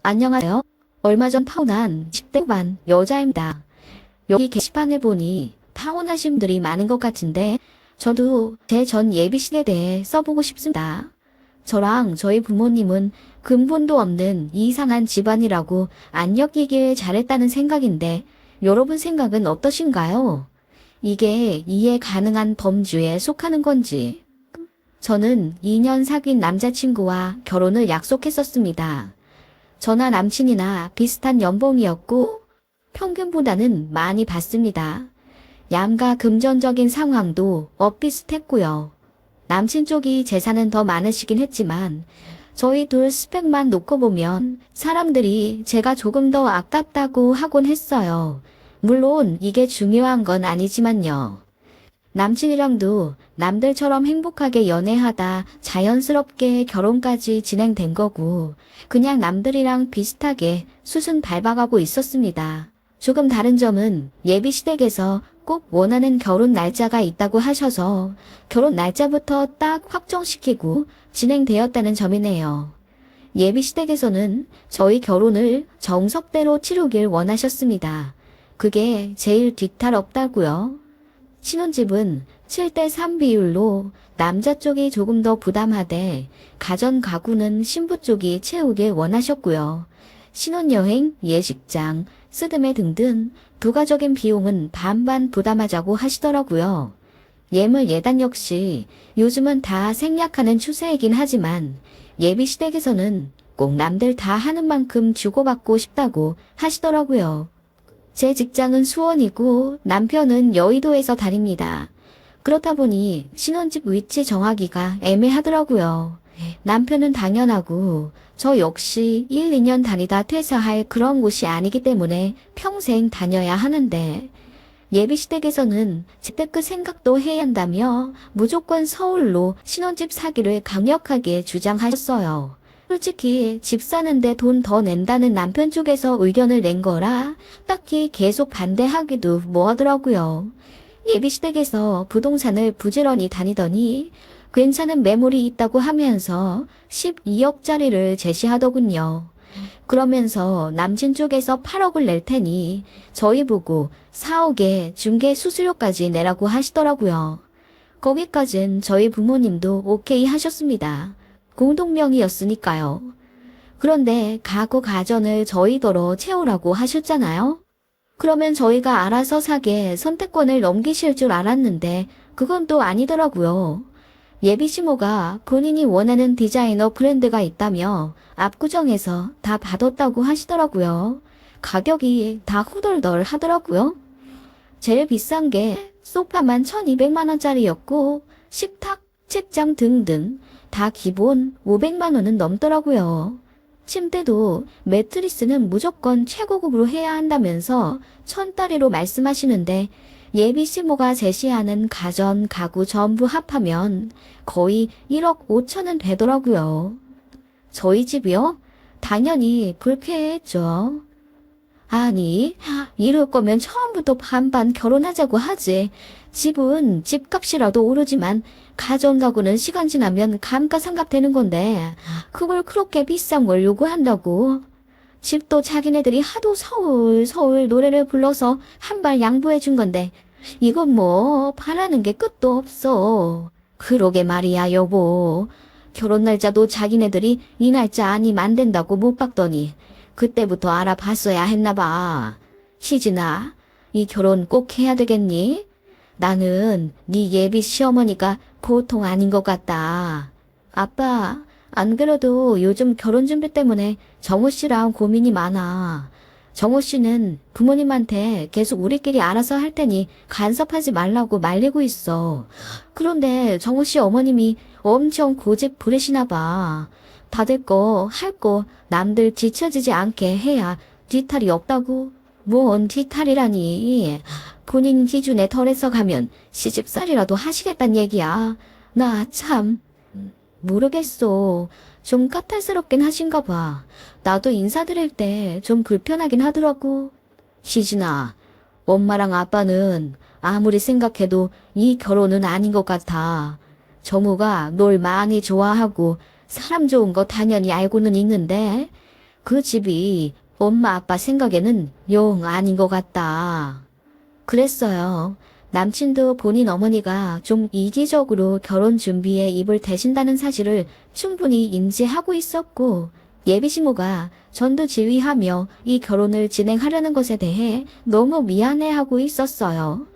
안녕하세요. 얼마 전 타고난 10대 후반 여자입니다. 여기 게시판을 보니 타고나신 분들이 많은 것 같은데 저도 제 전 예비신에 대해 써보고 싶습니다. 저랑 저희 부모님은 근본도 없는 이상한 집안이라고 안 엮이길 잘했다는 생각인데 여러분 생각은 어떠신가요? 이게 이해 가능한 범주에 속하는 건지. 저는 2년 사귄 남자친구와 결혼을 약속했었습니다. 저나 남친이나 비슷한 연봉이었고 평균보다는 많이 받습니다. 양가 금전적인 상황도 엇비슷했고요. 남친 쪽이 재산은 더 많으시긴 했지만 저희 둘 스펙만 놓고 보면 사람들이 제가 조금 더 아깝다고 하곤 했어요. 물론 이게 중요한 건 아니지만요. 남친이랑도 남들처럼 행복하게 연애하다 자연스럽게 결혼까지 진행된 거고 그냥 남들이랑 비슷하게 수순 밟아가고 있었습니다. 조금 다른 점은 예비시댁에서 꼭 원하는 결혼 날짜가 있다고 하셔서 결혼 날짜부터 딱 확정시키고 진행되었다는 점이네요. 예비시댁에서는 저희 결혼을 정석대로 치르길 원하셨습니다. 그게 제일 뒤탈 없다고요. 신혼집은 7대3 비율로 남자 쪽이 조금 더 부담하되 가전 가구는 신부 쪽이 채우길 원하셨고요. 신혼여행, 예식장, 쓰드메 등등 부가적인 비용은 반반 부담하자고 하시더라고요. 예물 예단 역시 요즘은 다 생략하는 추세이긴 하지만 예비시댁에서는 꼭 남들 다 하는 만큼 주고받고 싶다고 하시더라고요. 제 직장은 수원이고 남편은 여의도에서 다닙니다. 그렇다 보니 신혼집 위치 정하기가 애매하더라고요. 남편은 당연하고 저 역시 1, 2년 다니다 퇴사할 그런 곳이 아니기 때문에 평생 다녀야 하는데 예비시댁에서는 재테크 생각도 해야 한다며 무조건 서울로 신혼집 사기를 강력하게 주장하셨어요. 솔직히 집 사는데 돈 더 낸다는 남편 쪽에서 의견을 낸 거라 딱히 계속 반대하기도 뭐하더라고요. 예비시댁에서 부동산을 부지런히 다니더니 괜찮은 매물이 있다고 하면서 12억짜리를 제시하더군요. 그러면서 남친 쪽에서 8억을 낼 테니 저희 보고 4억에 중개 수수료까지 내라고 하시더라고요. 거기까진 저희 부모님도 오케이 하셨습니다. 공동명의였으니까요. 그런데 가구 가전을 저희더러 채우라고 하셨잖아요. 그러면 저희가 알아서 사게 선택권을 넘기실 줄 알았는데 그건 또 아니더라고요. 예비시모가 본인이 원하는 디자이너 브랜드가 있다며 압구정에서 다 받았다고 하시더라고요. 가격이 다 후덜덜 하더라고요. 제일 비싼 게 소파만 1200만 원짜리였고 식탁, 책장 등등 다 기본 500만 원은 넘더라고요. 침대도 매트리스는 무조건 최고급으로 해야 한다면서 1000달러로 말씀하시는데 예비시모가 제시하는 가전, 가구 전부 합하면 거의 1억 5천은 되더라고요. 저희 집이요? 당연히 불쾌했죠. 아니, 이럴 거면 처음부터 반반 결혼하자고 하지. 집은 집값이라도 오르지만 가전 가구는 시간 지나면 감가상각 되는 건데 그걸 그렇게 비싼 걸 요구한다고. 집도 자기네들이 하도 서울 노래를 불러서 한 발 양보해 준 건데 이건 뭐 바라는 게 끝도 없어. 그러게 말이야 여보. 결혼 날짜도 자기네들이 이 날짜 아니면 안 된다고 못 박더니 그때부터 알아봤어야 했나 봐. 시진아, 이 결혼 꼭 해야 되겠니? 나는 네 예비 시어머니가 보통 아닌 것 같다. 아빠, 안 그래도 요즘 결혼 준비 때문에 정우 씨랑 고민이 많아. 정우 씨는 부모님한테 계속 우리끼리 알아서 할 테니 간섭하지 말라고 말리고 있어. 그런데 정우 씨 어머님이 엄청 고집 부리시나 봐. 받을 거, 할 거, 남들 뒤처지지 않게 해야 뒤탈이 없다고. 뭔 뒤탈이라니. 본인 기준에 덜해서 가면 시집살이라도 하시겠단 얘기야. 나 참 모르겠어. 좀 까탈스럽긴 하신가 봐. 나도 인사드릴 때 좀 불편하긴 하더라고. 시진아, 엄마랑 아빠는 아무리 생각해도 이 결혼은 아닌 것 같아. 정우가 널 많이 좋아하고 사람 좋은 거 당연히 알고는 있는데 그 집이 엄마 아빠 생각에는 영 아닌 것 같다. 그랬어요. 남친도 본인 어머니가 좀 이기적으로 결혼 준비에 입을 대신다는 사실을 충분히 인지하고 있었고, 예비신부가 전두지휘하며 이 결혼을 진행하려는 것에 대해 너무 미안해하고 있었어요.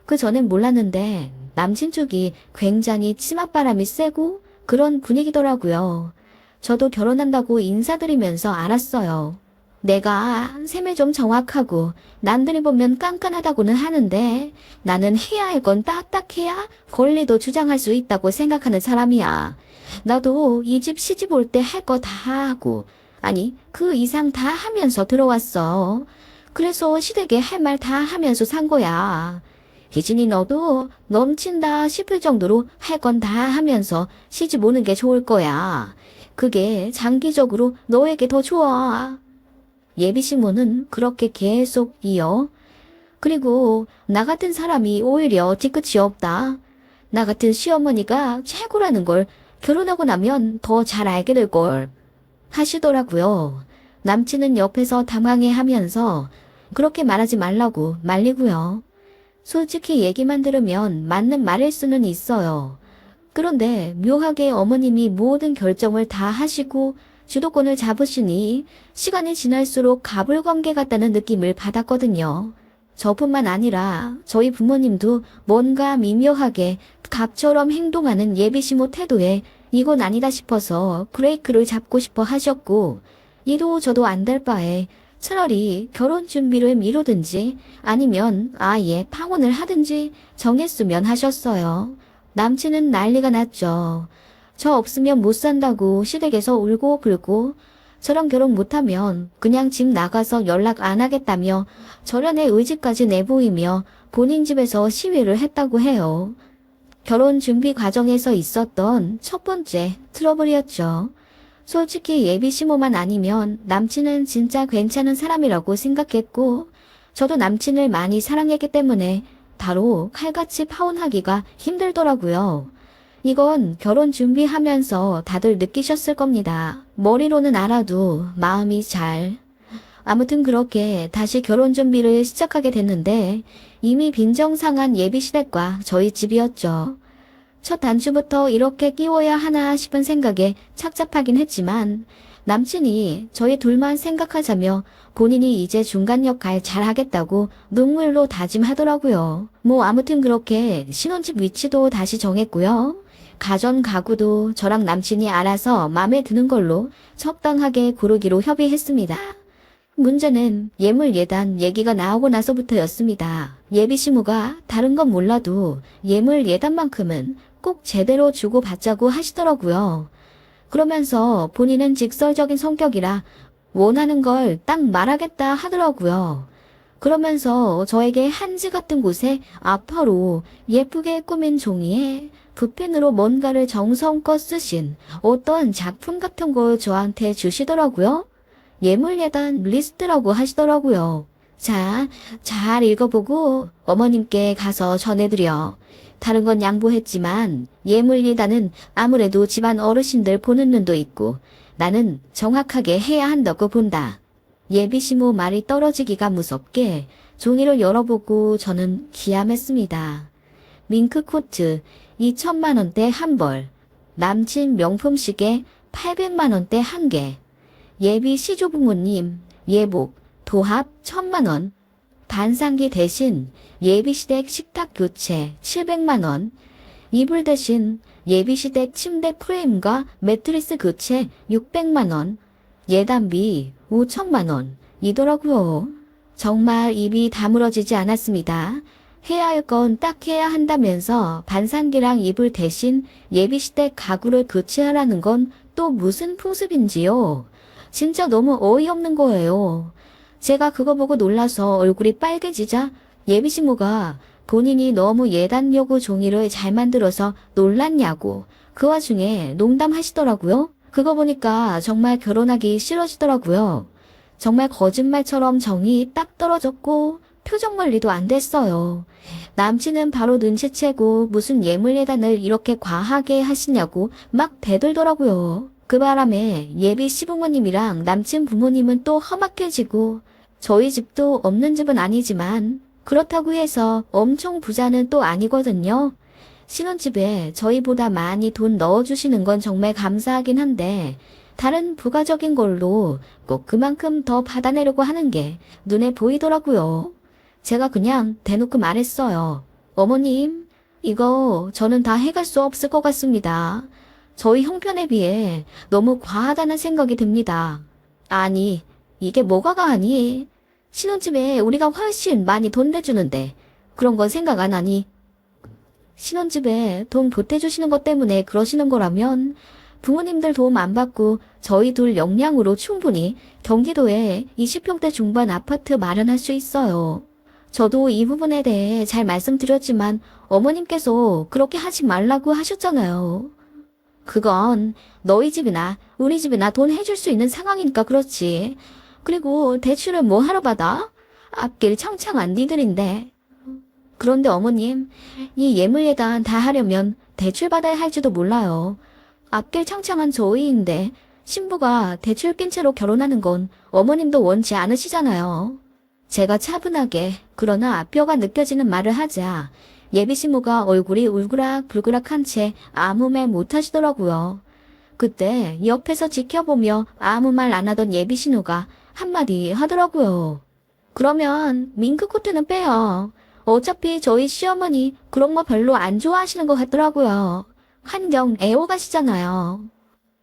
그 전엔 몰랐는데 남친 쪽이 굉장히 치맛바람이 세고 그런 분위기더라고요. 저도 결혼한다고 인사드리면서 알았어요. 내가 셈이 좀 정확하고 남들이 보면 깐깐하다고는 하는데 나는 해야 할 건 딱딱해야 권리도 주장할 수 있다고 생각하는 사람이야. 나도 이 집 시집 올 때 할 거 다 하고 아니 그 이상 다 하면서 들어왔어. 그래서 시댁에 할 말 다 하면서 산 거야. 희진이 너도 넘친다 싶을 정도로 할 건 다 하면서 시집 오는 게 좋을 거야. 그게 장기적으로 너에게 더 좋아. 예비신부는 그렇게 계속 이어. 그리고 나 같은 사람이 오히려 뒤끝이 없다. 나 같은 시어머니가 최고라는 걸 결혼하고 나면 더 잘 알게 될 걸 하시더라고요. 남친은 옆에서 당황해하면서 그렇게 말하지 말라고 말리고요. 솔직히 얘기만 들으면 맞는 말일 수는 있어요. 그런데 묘하게 어머님이 모든 결정을 다 하시고 주도권을 잡으시니 시간이 지날수록 가불관계 같다는 느낌을 받았거든요. 저뿐만 아니라 저희 부모님도 뭔가 미묘하게 갑처럼 행동하는 예비신부 태도에 이건 아니다 싶어서 브레이크를 잡고 싶어 하셨고, 이도 저도 안 될 바에 차라리 결혼 준비를 미루든지 아니면 아예 파혼을 하든지 정했으면 하셨어요. 남친은 난리가 났죠. 저 없으면 못 산다고 시댁에서 울고 불고, 저랑 결혼 못하면 그냥 집 나가서 연락 안 하겠다며 절연의 의지까지 내보이며 본인 집에서 시위를 했다고 해요. 결혼 준비 과정에서 있었던 첫 번째 트러블이었죠. 솔직히 예비신부만 아니면 남친은 진짜 괜찮은 사람이라고 생각했고, 저도 남친을 많이 사랑했기 때문에 바로 칼같이 파혼하기가 힘들더라고요. 이건 결혼 준비하면서 다들 느끼셨을 겁니다. 머리로는 알아도 마음이 잘. 아무튼 그렇게 다시 결혼 준비를 시작하게 됐는데 이미 빈정상한 예비시댁과 저희 집이었죠. 첫 단추부터 이렇게 끼워야 하나 싶은 생각에 착잡하긴 했지만 남친이 저희 둘만 생각하자며 본인이 이제 중간 역할 잘하겠다고 눈물로 다짐하더라고요. 뭐 아무튼 그렇게 신혼집 위치도 다시 정했고요. 가전 가구도 저랑 남친이 알아서 마음에 드는 걸로 적당하게 고르기로 협의했습니다. 문제는 예물 예단 얘기가 나오고 나서부터였습니다. 예비신부가 다른 건 몰라도 예물 예단만큼은 꼭 제대로 주고 받자고 하시더라고요. 그러면서 본인은 직설적인 성격이라 원하는 걸 딱 말하겠다 하더라고요. 그러면서 저에게 한지 같은 곳에 아파로 예쁘게 꾸민 종이에 붓펜으로 뭔가를 정성껏 쓰신 어떤 작품 같은 걸 저한테 주시더라고요. 예물 예단 리스트라고 하시더라고요. 자, 잘 읽어보고 어머님께 가서 전해드려. 다른 건 양보했지만 예물 예단은 아무래도 집안 어르신들 보는 눈도 있고 나는 정확하게 해야 한다고 본다. 예비신부 말이 떨어지기가 무섭게 종이를 열어보고 저는 기함했습니다. 밍크코트 2,000만원대 한 벌, 남친 명품 시계 800만원대 한 개, 예비 시조부모님 예복 도합 1,000만원, 반상기 대신 예비시댁 식탁 교체 700만원, 이불 대신 예비시댁 침대 프레임과 매트리스 교체 600만원, 예단비 5천만원 이더라고요. 정말 입이 다물어지지 않았습니다. 해야 할 건 딱 해야 한다면서 반상기랑 이불 대신 예비시댁 가구를 교체하라는 건 또 무슨 풍습인지요. 진짜 너무 어이없는 거예요. 제가 그거 보고 놀라서 얼굴이 빨개지자 예비신부가 본인이 너무 예단 요구 종이를 잘 만들어서 놀랐냐고 그 와중에 농담하시더라고요. 그거 보니까 정말 결혼하기 싫어지더라고요. 정말 거짓말처럼 정이 딱 떨어졌고 표정 관리도 안 됐어요. 남친은 바로 눈치채고 무슨 예물 예단을 이렇게 과하게 하시냐고 막 대들더라고요. 그 바람에 예비 시부모님이랑 남친 부모님은 또 험악해지고 저희 집도 없는 집은 아니지만 그렇다고 해서 엄청 부자는 또 아니거든요. 신혼집에 저희보다 많이 돈 넣어주시는 건 정말 감사하긴 한데 다른 부가적인 걸로 꼭 그만큼 더 받아내려고 하는 게 눈에 보이더라고요. 제가 그냥 대놓고 말했어요. 어머님, 이거 저는 다 해갈 수 없을 것 같습니다. 저희 형편에 비해 너무 과하다는 생각이 듭니다. 아니, 이게 뭐가 과하니? 신혼집에 우리가 훨씬 많이 돈 내주는데 그런 건 생각 안 하니? 신혼집에 돈 보태주시는 것 때문에 그러시는 거라면 부모님들 도움 안 받고 저희 둘 역량으로 충분히 경기도에 20평대 중반 아파트 마련할 수 있어요. 저도 이 부분에 대해 잘 말씀드렸지만 어머님께서 그렇게 하지 말라고 하셨잖아요. 그건 너희 집이나 우리 집이나 돈 해줄 수 있는 상황이니까 그렇지. 그리고 대출을 뭐 하러 받아? 앞길 창창한 니들인데. 그런데 어머님, 이 예물예단 다 하려면 대출 받아야 할지도 몰라요. 앞길 창창한 저희인데 신부가 대출 낀 채로 결혼하는 건 어머님도 원치 않으시잖아요. 제가 차분하게 그러나 뼈가 느껴지는 말을 하자 예비 신부가 얼굴이 울그락불그락한 채 아무 말 못하시더라고요. 그때 옆에서 지켜보며 아무 말 안 하던 예비 신우가 한마디 하더라고요. 그러면 밍크코트는 빼요. 어차피 저희 시어머니 그런 거 별로 안 좋아하시는 것 같더라고요. 한정 애호가시잖아요.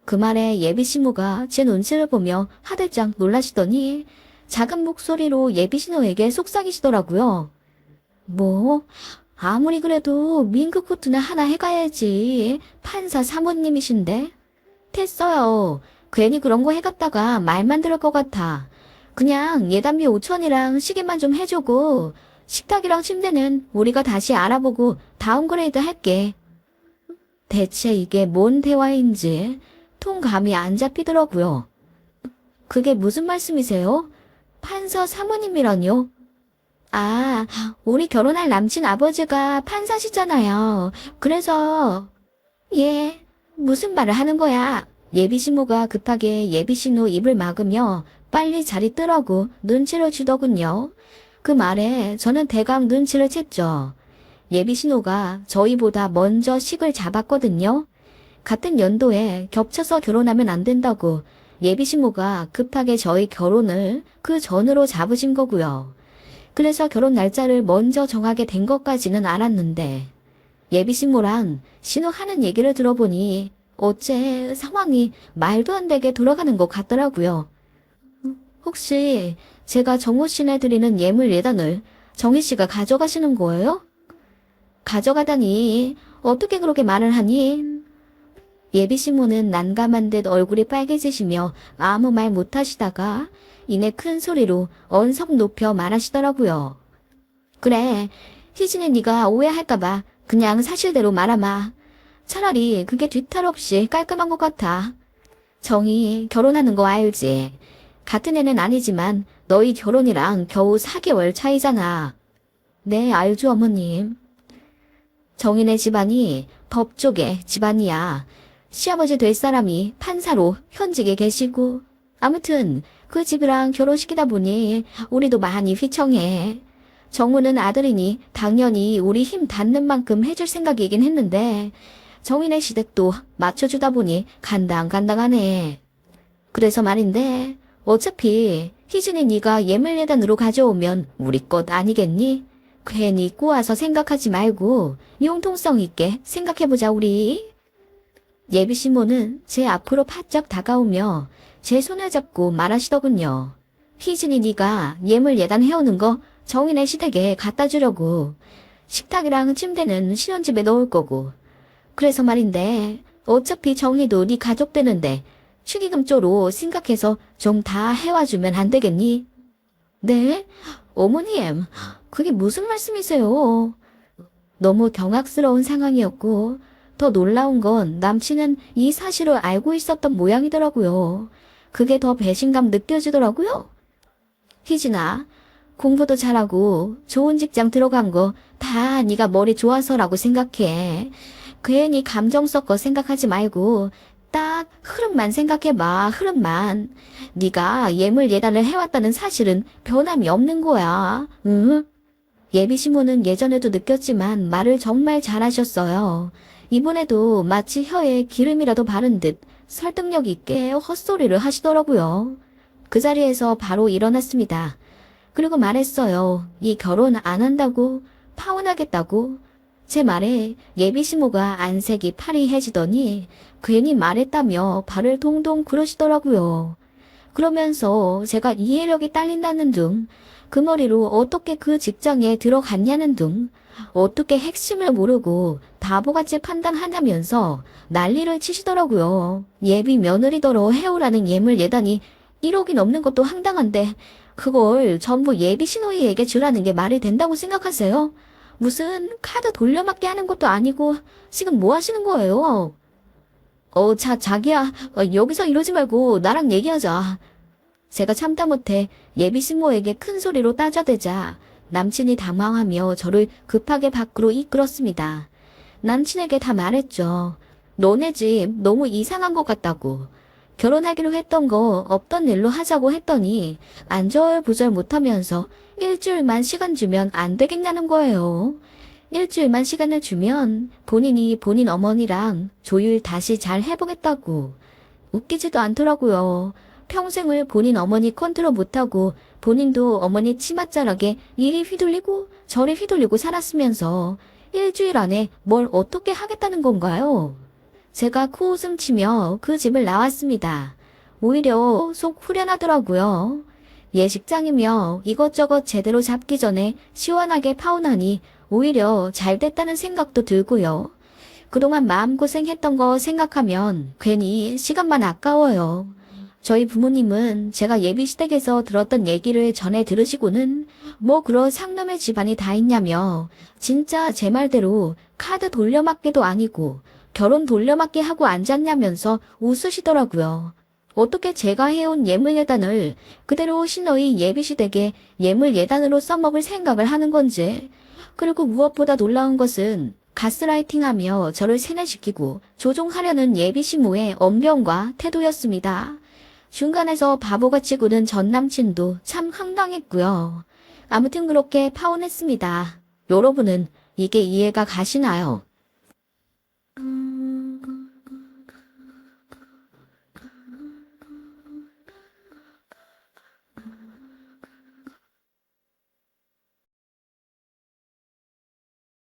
그 말에 예비 신부가 제 눈치를 보며 하들짝 놀라시더니 작은 목소리로 예비 신우에게 속삭이시더라고요. 뭐? 아무리 그래도 밍크코트는 하나 해가야지. 판사 사모님이신데? 됐어요. 괜히 그런 거 해갔다가 말만 들을 것 같아. 그냥 예단비 5천이랑 시계만 좀 해주고 식탁이랑 침대는 우리가 다시 알아보고 다운그레이드 할게. 대체 이게 뭔 대화인지 통감이 안 잡히더라고요. 그게 무슨 말씀이세요? 판사 사모님이라뇨? 아, 우리 결혼할 남친 아버지가 판사시잖아요. 그래서... 예, 무슨 말을 하는 거야? 예비 신부가 급하게 예비 신우 입을 막으며 빨리 자리 뜨라고 눈치를 주더군요. 그 말에 저는 대강 눈치를 챘죠. 예비 신우가 저희보다 먼저 식을 잡았거든요. 같은 연도에 겹쳐서 결혼하면 안 된다고 예비 신부가 급하게 저희 결혼을 그 전으로 잡으신 거고요. 그래서 결혼 날짜를 먼저 정하게 된 것까지는 알았는데 예비 신부랑 신우 하는 얘기를 들어보니 어째 상황이 말도 안 되게 돌아가는 것 같더라고요. 혹시 제가 정호 씨네 드리는 예물 예단을 정희 씨가 가져가시는 거예요? 가져가다니 어떻게 그렇게 말을 하니? 예비 신부는 난감한 듯 얼굴이 빨개지시며 아무 말 못하시다가 이내 큰 소리로 언성 높여 말하시더라고요. 그래, 희진이 네가 오해할까봐 그냥 사실대로 말아마. 차라리 그게 뒤탈 없이 깔끔한 것 같아. 정희 결혼하는 거 알지? 같은 애는 아니지만 너희 결혼이랑 겨우 4개월 차이잖아. 네, 알죠 어머님. 정희네 집안이 법 쪽의 집안이야. 시아버지 될 사람이 판사로 현직에 계시고 아무튼 그 집이랑 결혼시키다 보니 우리도 많이 휘청해. 정우는 아들이니 당연히 우리 힘 닿는 만큼 해줄 생각이긴 했는데 정인의 시댁도 맞춰주다 보니 간당간당하네. 그래서 말인데 어차피 희진이 네가 예물예단으로 가져오면 우리 것 아니겠니? 괜히 꼬아서 생각하지 말고 융통성 있게 생각해보자 우리. 예비 신부는 제 앞으로 바짝 다가오며 제 손을 잡고 말하시더군요. 희진이 네가 예물예단 해오는 거 정인의 시댁에 갖다 주려고. 식탁이랑 침대는 신혼집에 넣을 거고. 그래서 말인데 어차피 정희도 네 가족 되는데 축의금 쪽으로 생각해서 좀 다 해와주면 안 되겠니? 네? 어머님, 그게 무슨 말씀이세요? 너무 경악스러운 상황이었고 더 놀라운 건 남친은 이 사실을 알고 있었던 모양이더라고요. 그게 더 배신감 느껴지더라고요. 희진아, 공부도 잘하고 좋은 직장 들어간 거 다 네가 머리 좋아서라고 생각해. 괜히 감정 섞어 생각하지 말고 딱 흐름만 생각해봐, 흐름만. 네가 예물 예단을 해왔다는 사실은 변함이 없는 거야. 응? 예비신부는 예전에도 느꼈지만 말을 정말 잘하셨어요. 이번에도 마치 혀에 기름이라도 바른 듯 설득력 있게 헛소리를 하시더라고요. 그 자리에서 바로 일어났습니다. 그리고 말했어요. 이 결혼 안 한다고, 파혼하겠다고. 제 말에 예비신부가 안색이 파리해지더니 괜히 말했다며 발을 동동 구르시더라고요. 그러면서 제가 이해력이 딸린다는 둥, 그 머리로 어떻게 그 직장에 들어갔냐는 둥, 어떻게 핵심을 모르고 바보같이 판단하냐면서 난리를 치시더라고요. 예비 며느리더러 해오라는 예물 예단이 1억이 넘는 것도 황당한데 그걸 전부 예비 신호이에게 주라는 게 말이 된다고 생각하세요? 무슨 카드 돌려막기 하는 것도 아니고 지금 뭐 하시는 거예요? 자기야, 여기서 이러지 말고 나랑 얘기하자. 제가 참다 못해 예비 신모에게 큰 소리로 따져대자 남친이 당황하며 저를 급하게 밖으로 이끌었습니다. 남친에게 다 말했죠. 너네 집 너무 이상한 것 같다고. 결혼하기로 했던 거 없던 일로 하자고 했더니 안절부절 못하면서 일주일만 시간 주면 안 되겠냐는 거예요. 일주일만 시간을 주면 본인이 본인 어머니랑 조율 다시 잘 해보겠다고. 웃기지도 않더라고요. 평생을 본인 어머니 컨트롤 못하고 본인도 어머니 치맛자락에 이리 휘둘리고 저리 휘둘리고 살았으면서 일주일 안에 뭘 어떻게 하겠다는 건가요? 제가 코웃음 치며 그 집을 나왔습니다. 오히려 속 후련하더라고요. 예식장이며 이것저것 제대로 잡기 전에 시원하게 파혼하니 오히려 잘 됐다는 생각도 들고요. 그동안 마음고생했던 거 생각하면 괜히 시간만 아까워요. 저희 부모님은 제가 예비시댁에서 들었던 얘기를 전해 들으시고는 뭐 그런 상놈의 집안이 다 있냐며 진짜 제 말대로 카드 돌려막기도 아니고 결혼 돌려막기 하고 앉았냐면서 웃으시더라고요. 어떻게 제가 해온 예물예단을 그대로 신호의 예비시댁에 예물예단으로 써먹을 생각을 하는 건지. 그리고 무엇보다 놀라운 것은 가스라이팅하며 저를 세뇌시키고 조종하려는 예비신모의 엄경과 태도였습니다. 중간에서 바보같이 구는 전 남친도 참 황당했고요. 아무튼 그렇게 파혼했습니다. 여러분은 이게 이해가 가시나요?